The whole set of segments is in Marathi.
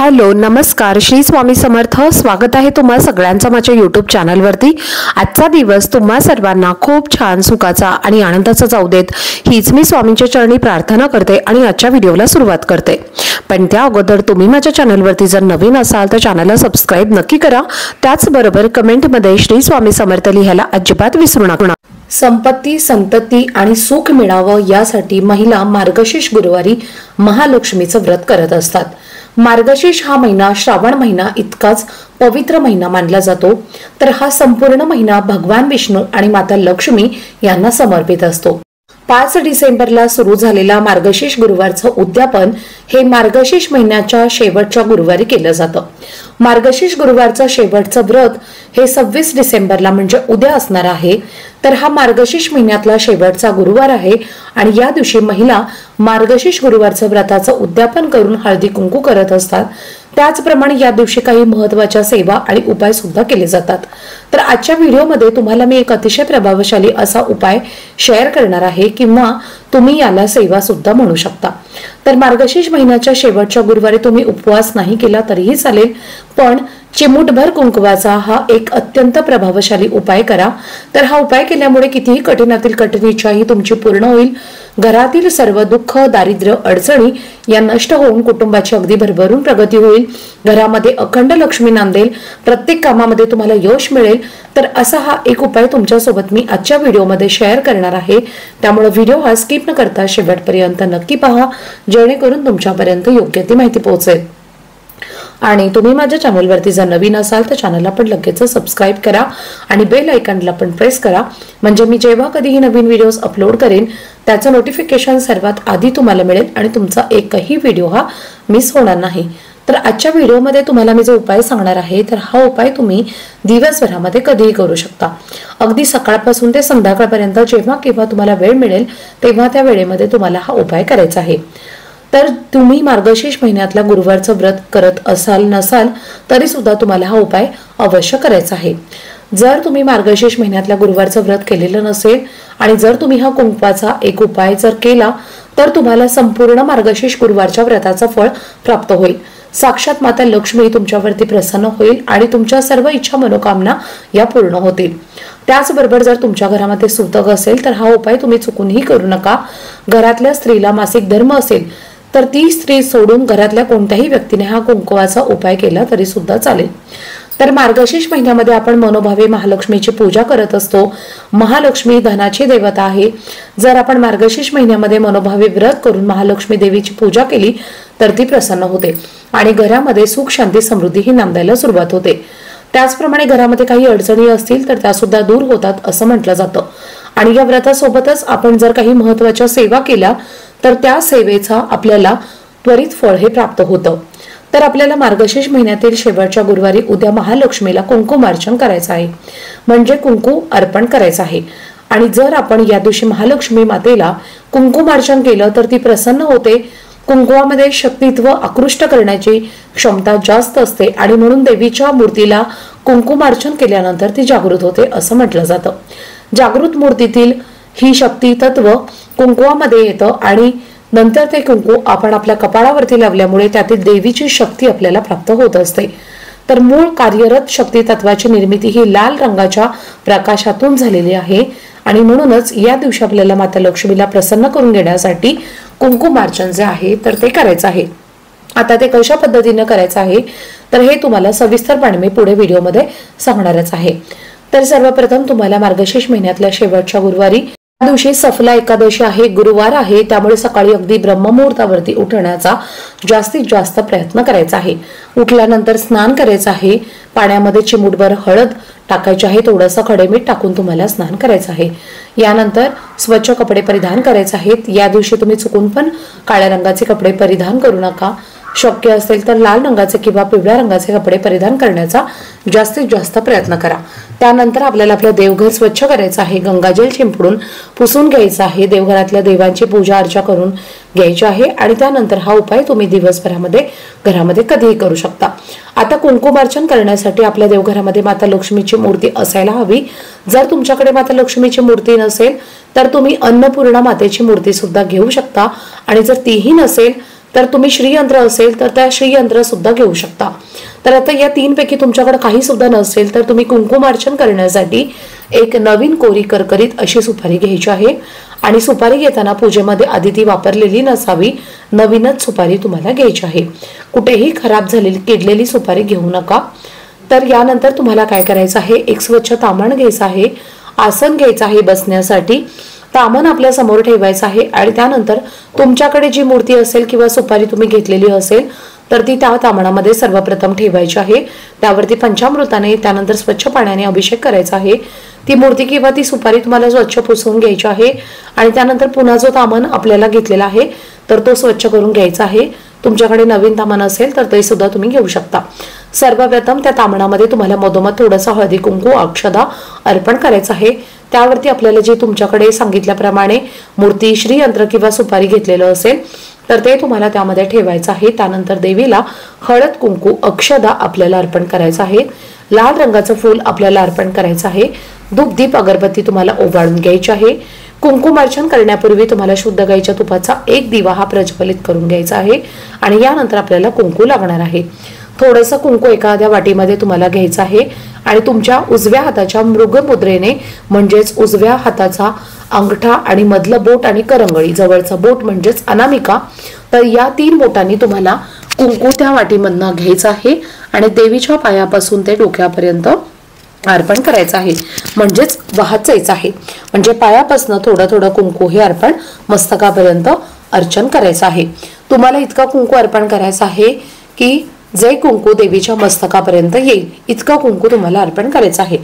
हॅलो नमस्कार श्री स्वामी समर्थ। स्वागत आहे तुम्हा सगळ्यांचं माझ्या यूट्यूब चॅनलवरती। आजचा दिवस तुम्हा सर्वांना खूप छान सुखाचा आणि आनंदाचा जाऊ देत हीच मी स्वामींच्या चरणी प्रार्थना करते आणि आजच्या व्हिडिओला सुरुवात करते। पण त्या अगोदर तुम्ही माझ्या चॅनलवरती जर नवीन असाल तर चॅनलला सबस्क्राइब नक्की करा। त्याचबरोबर कमेंटमध्ये श्री स्वामी समर्थ लिहायला अजिबात विसरू नका। संपत्ती संतती आणि सुख मिळावं यासाठी महिला मार्गशीर्ष गुरुवारी महालक्ष्मीचं व्रत करत असतात। मार्गशीर्ष हा महिना श्रावण महिना इतकाच पवित्र महिना मानला जातो, तर हा संपूर्ण महिना भगवान विष्णू आणि माता लक्ष्मी यांना समर्पित असतो। 5 डिसेंबरला सुरू झालेला मार्गशीर्ष गुरुवारचं उद्यापन हे मार्गशीर्ष महिन्याच्या शेवटच्या गुरुवारी केलं जातं। मार्गशीर्ष गुरुवारचं शेवटचं व्रत हे 26 डिसेंबरला म्हणजे उद्या असणार आहे। तर हा मार्गशीर्ष महिन्यातला शेवटचा गुरुवार आहे आणि या दिवशी महिला मार्गशीर्ष गुरुवारचं व्रताचं उद्यापन करून हळदी कुंकू करत असतात। त्याचप्रमाणे या दिवशी काही महत्त्वाच्या सेवा आणि उपाय सुद्धा केले जातात। तर आजच्या व्हिडिओमध्ये तुम्हाला मी एक अतिशय प्रभावशाली असा उपाय शेअर करणार आहे, किंवा तुम्ही याला सेवा सुद्धा म्हणू शकता। तर मार्गशीर्ष महिन्याच्या शेवटच्या गुरुवारी तुम्ही उपवास नाही केला तरीही चालेल, पण चिमूटभर कुंकवाचा हा एक अत्यंत प्रभावशाली उपाय करा। तर हा उपाय केल्यामुळे कितीही कठीणातील कठीण इच्छा ही तुमची पूर्ण होईल। घरातील सर्व दुःख दारिद्र्य अडचणी या नष्ट होऊन कुटुंबाची अगदी भरभरून प्रगती होईल। घरामध्ये अखंड लक्ष्मी नांदेल, प्रत्येक कामामध्ये तुम्हाला यश मिळेल। तर असा हा एक उपाय तुमच्यासोबत मी आजच्या व्हिडिओमध्ये शेअर करणार आहे, त्यामुळे व्हिडिओ हा स्किप न करता शेवटपर्यंत नक्की पहा, जेणेकरून तुमच्यापर्यंत योग्य ती माहिती पोहोचेल। आणि तुम्ही माझ्या चॅनलवरती जर नवीन असाल तर चॅनलला पण लगेच सबस्क्राइब करा आणि बेल आयकॉनला पण प्रेस करा, म्हणजे मी जेव्हा कधीही नवीन व्हिडिओज अपलोड करेन त्याचं नोटिफिकेशन सर्वात आधी तुम्हाला मिळेल आणि तुमचा एकही व्हिडिओ हा मिस होणार नाही। तर आजच्या व्हिडिओमध्ये तुम्हाला मी जो उपाय सांगणार आहे, तर हा उपाय तुम्ही दिवसभरामध्ये कधीही करू शकता। अगदी सकाळपासून ते संध्याकाळपर्यंत जेव्हा केव्हा तुम्हाला वेळ मिळेल तेव्हा त्या वेळेमध्ये तुम्हाला हा उपाय करायचा आहे। तर तुम्ही मार्गशीर्ष महिन्यातला गुरुवारचं व्रत करत असाल नसाल तरी सुद्धा तुम्हाला हा उपाय अवश्य करायचा आहे। जर तुम्ही मार्गशीर्ष महिन्यातल्या गुरुवारचं व्रत केलेलं नसेल आणि जर तुम्ही हा कुंकवाचा एक उपाय जर केला तर तुम्हाला संपूर्ण मार्गशीर्ष गुरुवारच्या व्रताचं फळ प्राप्त होईल। साक्षात माता लक्ष्मी तुमच्यावरती प्रसन्न होईल आणि तुमच्या सर्व इच्छा मनोकामना या पूर्ण होतील। त्याचबरोबर जर तुमच्या घरामध्ये सुतक असेल तर हा उपाय तुम्ही चुकूनही करू नका। घरातल्या स्त्रीला मासिक धर्म असेल तर ती स्त्री सोडून घरातल्या कोणत्याही व्यक्तीने हा कुंकवाचा उपाय केला तरी सुद्धा चालेल। तर मार्गशीर्ष महिन्यामध्ये आपण मनोभावे महालक्ष्मीची पूजा करत असतो। महालक्ष्मी धनाची देवता आहे। जर आपण मार्गशीर्ष महिन्यामध्ये मनोभावे व्रत करून महालक्ष्मी देवीची पूजा केली तर ती प्रसन्न होते आणि घरामध्ये सुख शांती समृद्धी ही नांदायला सुरुवात होते। त्याचप्रमाणे घरामध्ये काही अडचणी असतील तर त्या सुद्धा दूर होतात असं म्हटलं जातं। आणि या व्रतासोबतच आपण जर काही महत्त्वाच्या सेवा केल्या तर त्या सेवेचा आपल्याला त्वरित फळ हे प्राप्त होतं। तर आपल्याला मार्गशीर्ष महिन्यातील शेवटच्या गुरुवारी उद्या महालक्ष्मीला कुंकुमार्चन करायचं आहे, म्हणजे कुंकू अर्पण करायचं आहे। आणि जर आपण या दिवशी महालक्ष्मी मातेला कुंकुमार्चन केलं तर ती प्रसन्न होते। कुंकुवामध्ये शक्तित्व आकृष्ट करण्याची क्षमता जास्त असते आणि म्हणून देवीच्या मूर्तीला कुंकुमार्चन केल्यानंतर ती जागृत होते असं म्हटलं जातं। जागृत मूर्तीतील ही शक्ती तत्व कुंकुवामध्ये येतं आणि नंतर ते कुंकू आपण आपल्या कपाळावरती लावल्यामुळे त्यातील देवीची शक्ती आपल्याला प्राप्त होत असते। तर मूळ कार्यरत शक्ती तत्वाची निर्मिती ही लाल रंगाच्या प्रकाशातून झालेली आहे आणि म्हणूनच या दिवशी आपल्याला माता लक्ष्मीला प्रसन्न करून घेण्यासाठी कुंकुमार्चन जे आहे तर ते करायचं आहे। आता ते कशा पद्धतीने करायचं आहे तर हे तुम्हाला सविस्तरपणे मी पुढे व्हिडिओमध्ये सांगणारच आहे। तर सर्वप्रथम तुम्हाला मार्गशीर्ष महिन्यातल्या शेवटच्या गुरुवारी दिवशी सफला एकादशी आहे, गुरुवार आहे, त्यामुळे सकाळी अगदी ब्रह्ममुहूर्तावरती उठण्याचा जास्तीत जास्त प्रयत्न करायचा आहे। उठल्यानंतर स्नान करायचं आहे। पाण्यामध्ये चिमूटभर हळद टाकायची आहे, थोडंसं खडे मीठ टाकून तुम्हाला स्नान करायचं आहे। यानंतर स्वच्छ कपडे परिधान करायचे आहेत। या दिवशी तुम्ही चुकून पण काळ्या रंगाचे कपडे परिधान करू नका। शक्य असेल तर लाल रंगाचे किंवा पिवळ्या रंगाचे कपडे परिधान करण्याचा जास्तीत जास्त प्रयत्न करा। त्यानंतर आपल्याला आपलं देवघर स्वच्छ करायचं आहे, गंगाजल शिंपडून पुसून घ्यायचं आहे, देवघरातल्या देवांची पूजा अर्चा करून घ्यायची आहे आणि त्यानंतर हा उपाय तुम्ही दिवसभरामध्ये घरामध्ये कधीही करू शकता। आता कुंकुमार्चन करण्यासाठी आपल्या देवघरामध्ये माता लक्ष्मीची मूर्ती असायला हवी। जर तुमच्याकडे माता लक्ष्मीची मूर्ती नसेल तर तुम्ही अन्नपूर्णा मातेची मूर्ती सुद्धा घेऊ शकता आणि जर तीही नसेल तर तुम्ही श्रीयंत्र असेल तर त्या श्रीयंत्र सुद्धा घेऊ शकता। तर आता या 3 पैकी तुमच्याकडे काही सुद्धा नसेल तर तुम्ही कुंकुमार्चन करण्यासाठी एक नवीन कोरी करकरीत अशी सुपारी घ्यायची आहे आणि सुपारी घेताना पूजेमध्ये आधी ती वापरलेली नसावी, नवीनच सुपारी तुम्हाला घ्यायची आहे। कुठेही खराब झालेली किडलेली सुपारी घेऊ नका। तर यानंतर तुम्हाला काय करायचं आहे, एक स्वच्छ ताम्हण घ्यायचं आहे, आसन घ्यायचं आहे बसण्यासाठी, ताम्हण आपल्या समोर ठेवायचं आहे आणि त्यानंतर तुमच्याकडे जी मूर्ती असेल किंवा सुपारी तुम्ही घेतलेली असेल तर ती त्या ताम्हणामध्ये सर्वप्रथम ठेवायची आहे। त्यावरती पंचामृताने त्यानंतर स्वच्छ पाण्याने अभिषेक करायचा आहे। ती मूर्ती किंवा ती सुपारी तुम्हाला स्वच्छ पुसून घ्यायची आहे आणि त्यानंतर पुन्हा जो ताम्हण आपल्याला घेतलेला आहे तर तो स्वच्छ करून घ्यायचा आहे। तुमच्याकडे नवीन ताम्हण असेल तर ते सुद्धा तुम्ही घेऊ शकता। सर्वप्रथम त्या ताम्हणामध्ये तुम्हाला मधोमध थोडासा हळदी कुंकू अक्षदा अर्पण करायचं आहे। त्यावरती आपल्याला जे तुमच्याकडे सांगितल्याप्रमाणे मूर्ती श्रीयंत्र किंवा सुपारी घेतलेलं असेल तर ते तुम्हाला त्यामध्ये ठेवायचं आहे। त्यानंतर देवीला हळद कुंकू अक्षदा आपल्याला अर्पण करायचं आहे। लाल रंगाचं फूल आपल्याला अर्पण करायचं आहे। धूप दीप अगरबत्ती तुम्हाला ओवाळून घ्यायची आहे। कुंकुमार्चन करण्यापूर्वी तुम्हाला शुद्ध गाईच्या तुपाचा एक दिवा हा प्रज्वलित करून घ्यायचा आहे आणि यानंतर आपल्याला कुंकू लागणार आहे। थोडंसं कुंकू एखाद्या वाटीमध्ये तुम्हाला घ्यायचं आहे आणि तुमच्या उजव्या हाताच्या मृग मुद्रेने म्हणजेच उजव्या हाताचा अंगठा आणि मधलं बोट आणि करंगळी जवळचं बोट म्हणजेच अनामिका, तर या 3 बोटांनी तुम्हाला कुंकू त्या वाटीमधनं घ्यायचं आहे आणि देवीच्या पायापासून ते डोक्यापर्यंत अर्पण करायचं आहे, म्हणजेच वाहत जायचं आहे। म्हणजे पायापासून थोडं थोडं कुंकू हे अर्पण मस्तकापर्यंत अर्चन करायचं आहे। तुम्हाला इतका कुंकू अर्पण करायचा आहे की जे कुंकू देवीच्या मस्तकापर्यंत येईल इतका कुंकू तुम्हाला अर्पण करायचं आहे।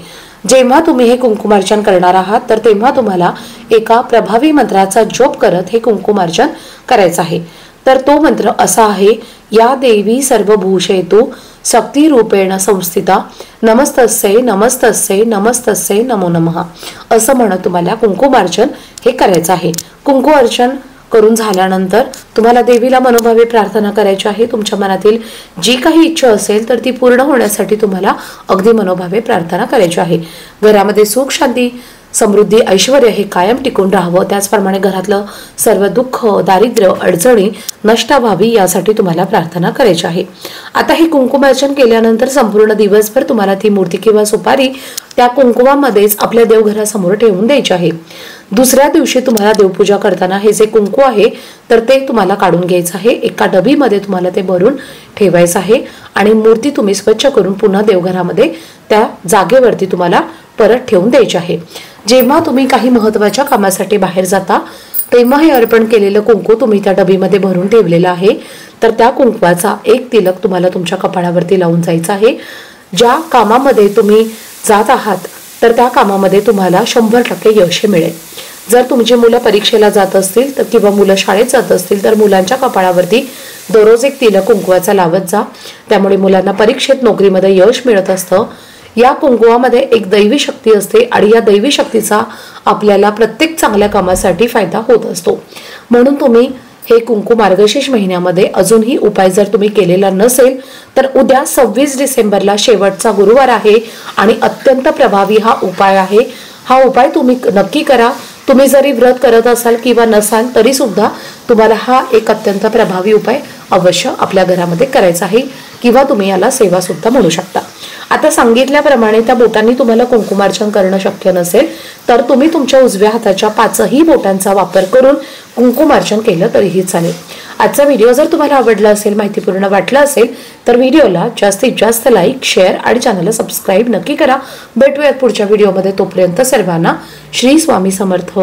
जेव्हा तुम्ही हे कुंकुमार्चन करणार आहात तर तेव्हा तुम्हाला एका प्रभावी मंत्राचा जप करत हे कुंकुमार्चन करायचं आहे। तर तो मंत्र असा आहे, या देवी सर्वभूषेतु शक्ती रूपेण संस्थिता नमस्तस्यै नमस्तस्यै नमस्तस्यै नमो नमः असं म्हणत तुम्हाला कुंकुमार्चन हे करायचं आहे। कुंकू अर्चन करून झाल्यानंतर तुम्हाला देवीला मनोभावे प्रार्थना करायची आहे। तुमच्या मनातील जी काही इच्छा असेल तर ती पूर्ण होण्यासाठी तुम्हाला अगदी मनोभावे प्रार्थना करायची आहे। घरामध्ये सुख शांती समृद्धी ऐश्वर्य हे कायम टिकून राहावं, त्याचप्रमाणे घरातलं सर्व दुःख दारिद्र्य अडचणी नष्ट व्हावी यासाठी तुम्हाला प्रार्थना करायची आहे। आता हे कुंकुमार्चन केल्यानंतर संपूर्ण दिवसभर तुम्हाला ती मूर्ती किंवा सुपारी त्या कुंकुमामध्येच आपल्या देवघरासमोर ठेवून द्यायची आहे। दुसऱ्या दिवशी तुम्हाला देवपूजा करताना हे जे कुंकू आहे तर ते तुम्हाला काढून घ्यायचं आहे। एका डबीमध्ये तुम्हाला ते भरून ठेवायचं आहे आणि मूर्ती तुम्ही स्वच्छ करून पुन्हा देवघरामध्ये त्या जागेवरती तुम्हाला परत ठेवून द्यायची आहे। जेव्हा तुम्ही काही महत्त्वाच्या कामासाठी बाहेर जाता तेव्हा हे अर्पण केलेलं कुंकू तुम्ही त्या डबीमध्ये भरून ठेवलेलं आहे, तर त्या कुंकवाचा एक तिलक तुम्हाला तुमच्या कपाळावरती लावून जायचं आहे। ज्या कामामध्ये तुम्ही जात आहात तर त्या कामामध्ये तुम्हाला 100% यश मिळेल। जर तुमची मुलं परीक्षेला जात असतील तर किंवा मुलं शाळेत जात असतील तर मुलांच्या कपाळावरती दररोज एक तिलक कुंकवाचा लावत जा, त्यामुळे मुलांना परीक्षेत नोकरीमध्ये यश मिळत असतं। या कुंकुमामध्ये एक दैवी शक्ती असते आणि या दैवी शक्तीचा आपल्याला प्रत्येक चांगल्या कामासाठी फायदा होत असतो। म्हणून तुम्ही हे कुंकू मार्गशीर्ष महिन्यामध्ये अजूनही उपाय जर तुम्ही केलेला नसेल तर उद्या 26 डिसेंबरला शेवटचा गुरुवार आहे आणि अत्यंत प्रभावी हा उपाय आहे। हा उपाय तुम्ही नक्की करा। तुम्ही जरी व्रत करत असाल किंवा नसाल तरी सुद्धा तुम्हाला हा एक अत्यंत प्रभावी उपाय अवश्य आपल्या घरामध्ये करायचा आहे किंवा तुम्ही याला सेवा सुद्धा म्हणू शकता। आता सांगितल्याप्रमाणे त्या बोटांनी तुम्हाला कुंकुमार्चन करणं शक्य नसेल तर तुम्ही तुमच्या उजव्या हाताच्या 5ही बोटांचा वापर करून कुंकुमार्चन केलं तरीही चालेल। आजचा व्हिडिओ जर तुम्हाला आवडला असेल, माहितीपूर्ण वाटला असेल तर व्हिडिओला जास्तीत जास्त लाईक शेअर आणि चॅनलला सबस्क्राईब नक्की करा। भेटूयात पुढच्या व्हिडिओमध्ये, तोपर्यंत सर्वांना श्री स्वामी समर्थ।